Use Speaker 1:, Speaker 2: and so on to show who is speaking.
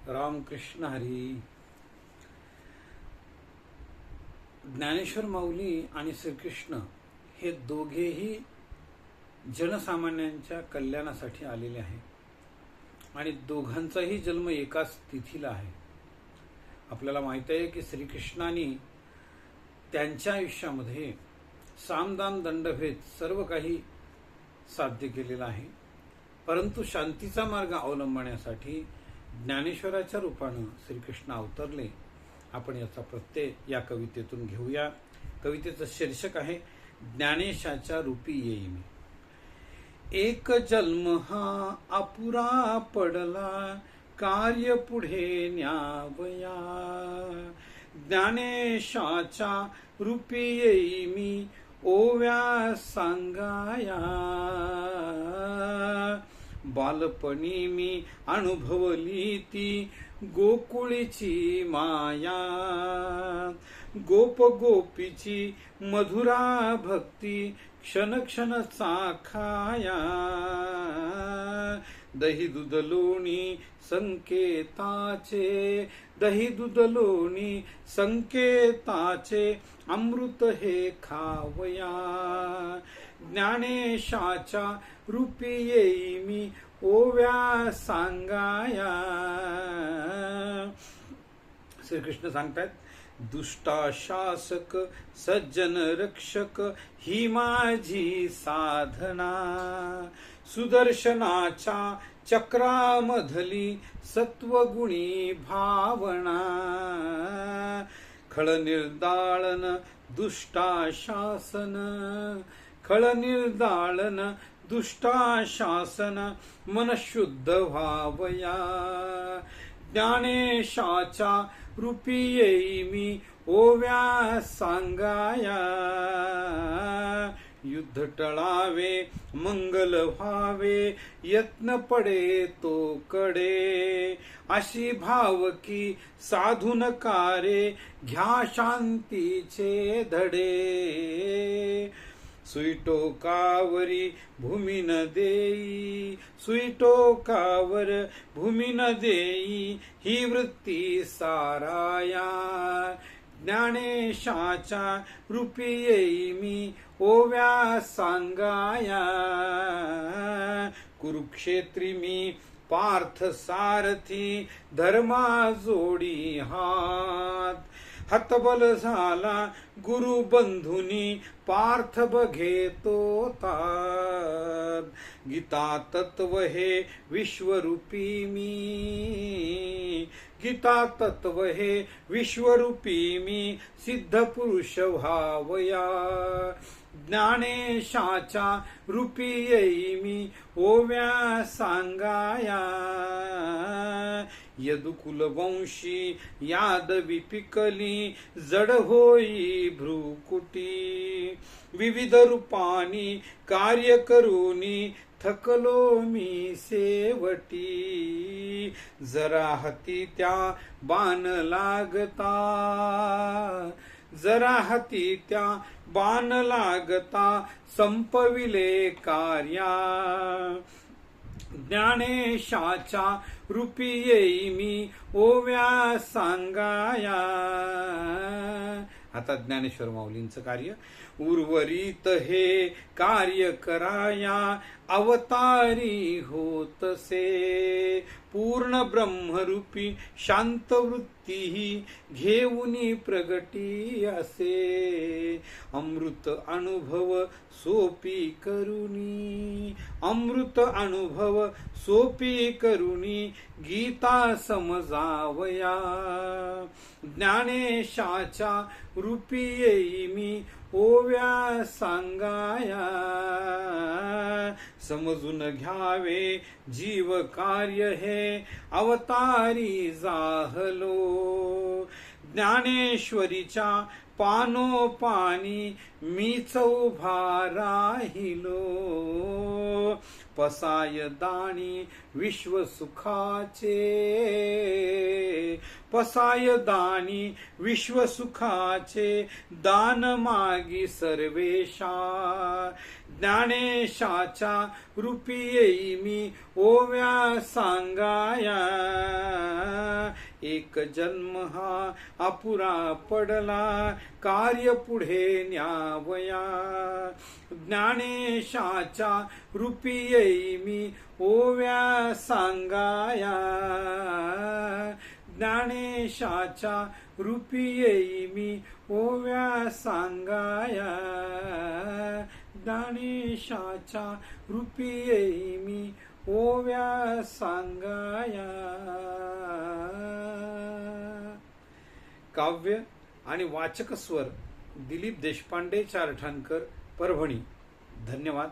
Speaker 1: रामकृष्ण हरी. ज्ञानेश्वर माऊली आणि श्रीकृष्ण हे दोघेही जनसामान्यांच्या कल्याणासाठी आलेले आहे आणि दोघांचाही जन्म एकाच तिथीला आहे. आपल्याला माहित आहे की श्रीकृष्णाने त्यांच्या आयुष्यामध्ये सामदान दंडभेद सर्व काही साध्य केलेलं आहे, परंतु शांतीचा मार्ग अवलंबण्यासाठी ज्ञानेश्वराच्या रूपानं श्रीकृष्ण अवतरले. आपण याचा प्रत्यय या कवितेतून घेऊया. कवितेचं शीर्षक आहे ज्ञानेशाच्या रूपी येई मी. एक जन्म हा अपुरा पडला, कार्य पुढे न्यावया. ज्ञानेशाच्या रूपी येई मी, ओव्या सांगाया. बालपणी मी अनुभवली ती गोकुळीची माया. गोप गोपीची मधुरा भक्ती क्षण क्षण चाखाया. दही दूध लोणी संकेताचे, दही दूध लोणी संकेताचे अमृत हे खावया. ज्ञानेशाच्या रूपी येई मी, ओव्या सांगाया. श्रीकृष्ण सांगतात, दुष्टाशासक सज्जन रक्षक ही माझी साधना. सुदर्शनाच्या चक्रामधली सत्वगुणी भावना. खळ निर्दाळन दुष्टाशासन, खळ निर्दाळन दुष्टाशासन मन शुद्ध व्हावया. ज्ञानेशाच्या रूपी येई मी, ओव्या सांगाया. युद्ध टळावे मंगल व्हावे, यत्न पडे तो कडे. अशी भावकी साधून कारे, घ्या शांतीचे धडे. सुईटोकावरी भूमी न देई, सुईटोकावर भूमी न देई ही वृत्ती साराया. ज्ञानेशाच्या रूपी येई मी, ओव्या सांगाया. कुरुक्षेत्री मी पार्थ सारथी, धर्मा जोडी हात. हतबल झाला गुरु बंधुनी, पार्थ बघे तो तात. गीता तत्व हे विश्वरूपी मी, गीता तत्व हे विश्वरूपी मी, सिद्ध पुरुष व्हावया. ज्ञानेशाच्या रूपी येई मी, ओव्या सांगाया. यदुकुलवंशी यादवी पिकली, जड होई भ्रुकुटी. विविध रूपानी कार्य करूनी, थकलो मी शेवटी. जरा हाती त्या बाण लागता, जरा हाती त्या बाण लागता संपविले कार्या. ज्ञानेशाच्या रूपी येई मी, ओव्या सांगाया. आता ज्ञानेश्वर माऊलींचं कार्य. उर्वरित हे कार्य कराया, अवतारी होतसे. पूर्ण ब्रह्मरूपी शांत वृत्ती घेऊनी प्रगटी असे. अमृत अनुभव सोपी करुनी, अमृत अनुभव सोपी करुनी गीता समजावया. ज्ञानेशाच्या रूपी येई मी, ओव्या सांगाया. समजून घ्यावे जीव कार्य हे, अवतारी जाहलो. ज्ञानेश्वरीच्या पानोपानी मीच उभा राहिलो. पसाय दाणी विश्व सुखाचे, पसाय दाणी विश्व सुखाचे दान मागी सर्वेशा. ज्ञानेशाच्या रूपी येई मी, ओव्या सांगाया. एक जन्म हा अपुरा पडला, कार्य पुढे न्यावया. ज्ञानेशाच्या रूपी येई मी ओव्या सांगाया. ज्ञानेशाच्या रूपी येई मी ओव्या सांगाया. ज्ञानेशाच्या रूपी येई मी ओव्या सांगाया. काव्य आणि वाचक स्वर दिलीप देशपांडे, चारठाणकर, परभणी. धन्यवाद.